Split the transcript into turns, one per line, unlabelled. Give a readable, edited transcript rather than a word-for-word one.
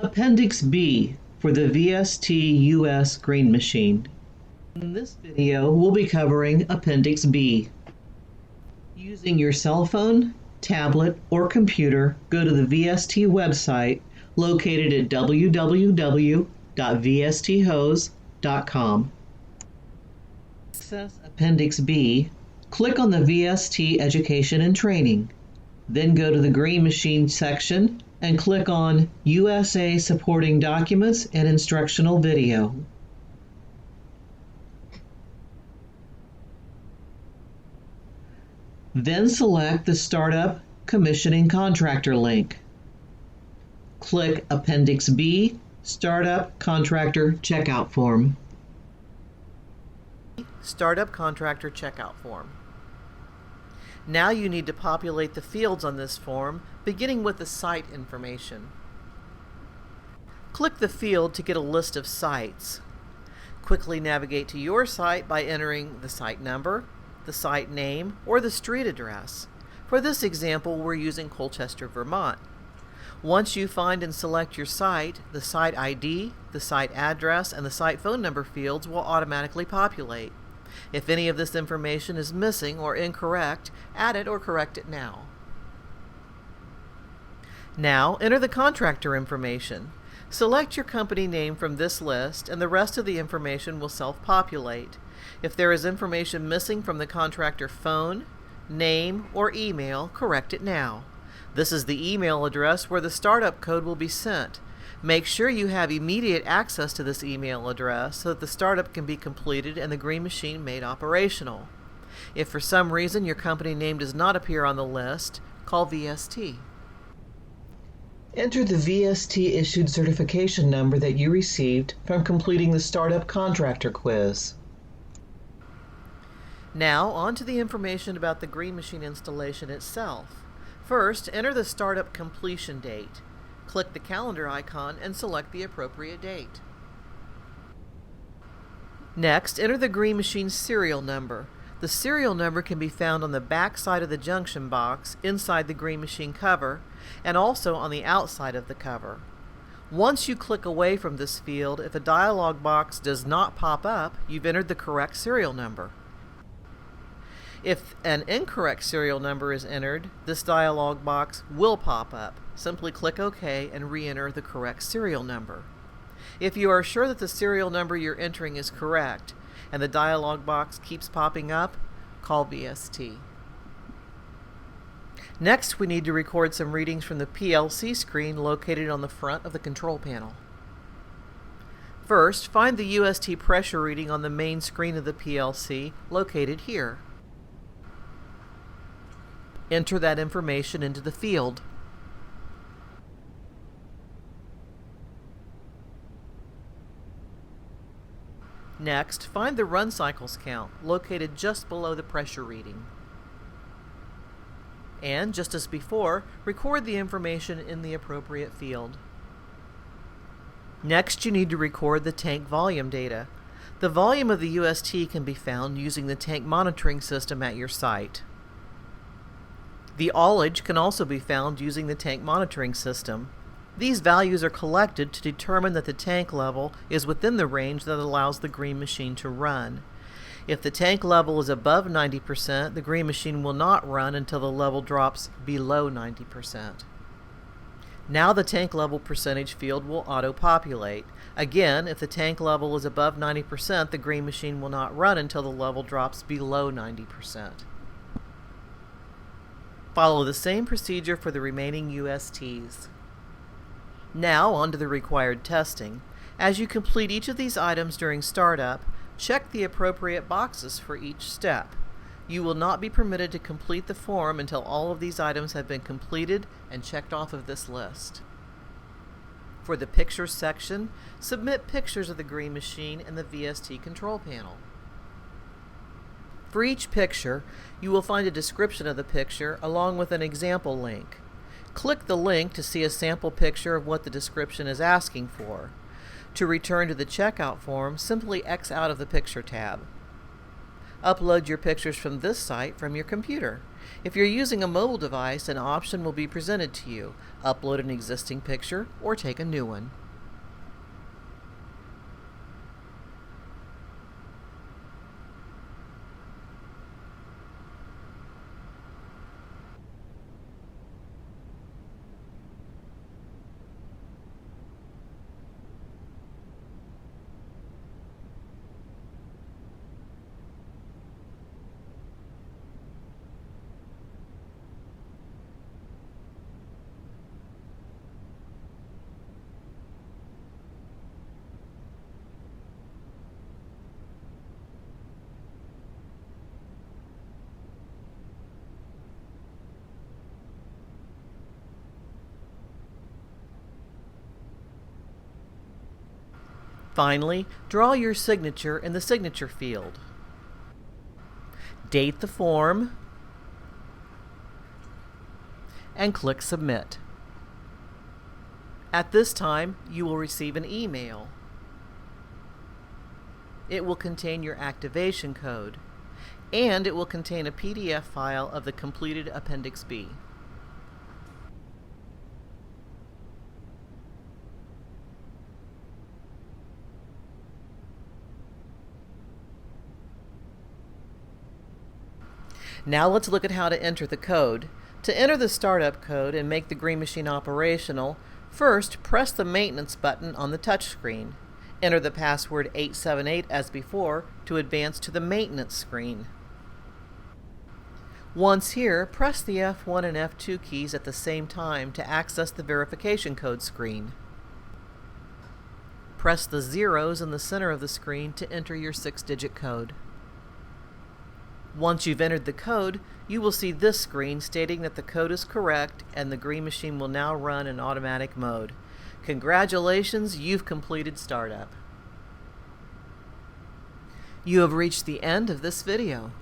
Appendix B for the VST-US grain machine. In this video, we'll be covering Appendix B. Using your cell phone, tablet, or computer, go to the VST website located at www.vsthose.com. To access Appendix B, click on the VST Education and Training. Then go to the Green Machine section and click on USA Supporting Documents and Instructional Video. Then select the Startup Commissioning Contractor link. Click Appendix B, Startup Contractor Checkout Form.
Startup Contractor Checkout Form. Now you need to populate the fields on this form, beginning with the site information. Click the field to get a list of sites. Quickly navigate to your site by entering the site number, the site name, or the street address. For this example, we're using Colchester, Vermont. Once you find and select your site, the site ID, the site address, and the site phone number fields will automatically populate. If any of this information is missing or incorrect, add it or correct it now. Now, enter the contractor information. Select your company name from this list, and the rest of the information will self-populate. If there is information missing from the contractor phone, name, or email, correct it now. This is the email address where the startup code will be sent. Make sure you have immediate access to this email address so that the startup can be completed and the green machine made operational. If for some reason your company name does not appear on the list, call VST.
Enter the VST issued certification number that you received from completing the Startup Contractor quiz.
Now, on to the information about the green machine installation itself. First, enter the startup completion date. Click the calendar icon and select the appropriate date. Next, enter the green machine serial number. The serial number can be found on the back side of the junction box inside the green machine cover and also on the outside of the cover. Once you click away from this field, if a dialog box does not pop up, you've entered the correct serial number. If an incorrect serial number is entered, this dialog box will pop up. Simply click OK and re-enter the correct serial number. If you are sure that the serial number you're entering is correct and the dialog box keeps popping up, call VST. Next, we need to record some readings from the PLC screen located on the front of the control panel. First, find the UST pressure reading on the main screen of the PLC located here. Enter that information into the field. Next, find the run cycles count, located just below the pressure reading. And, just as before, record the information in the appropriate field. Next, you need to record the tank volume data. The volume of the UST can be found using the tank monitoring system at your site. The ullage can also be found using the tank monitoring system. These values are collected to determine that the tank level is within the range that allows the green machine to run. If the tank level is above 90%, the green machine will not run until the level drops below 90%. Now the tank level percentage field will auto-populate. Again, if the tank level is above 90%, the green machine will not run until the level drops below 90%. Follow the same procedure for the remaining USTs. Now on to the required testing. As you complete each of these items during startup, check the appropriate boxes for each step. You will not be permitted to complete the form until all of these items have been completed and checked off of this list. For the Pictures section, submit pictures of the green machine and the VST control panel. For each picture, you will find a description of the picture along with an example link. Click the link to see a sample picture of what the description is asking for. To return to the checkout form, simply X out of the Picture tab. Upload your pictures from this site from your computer. If you're using a mobile device, an option will be presented to you. Upload an existing picture or take a new one. Finally, draw your signature in the signature field. Date the form and click Submit. At this time, you will receive an email. It will contain your activation code, and it will contain a PDF file of the completed Appendix B. Now let's look at how to enter the code. To enter the startup code and make the Green Machine operational, first press the maintenance button on the touchscreen. Enter the password 878 as before to advance to the maintenance screen. Once here, press the F1 and F2 keys at the same time to access the verification code screen. Press the zeros in the center of the screen to enter your 6-digit code. Once you've entered the code, you will see this screen stating that the code is correct and the Green Machine will now run in automatic mode. Congratulations, you've completed startup. You have reached the end of this video.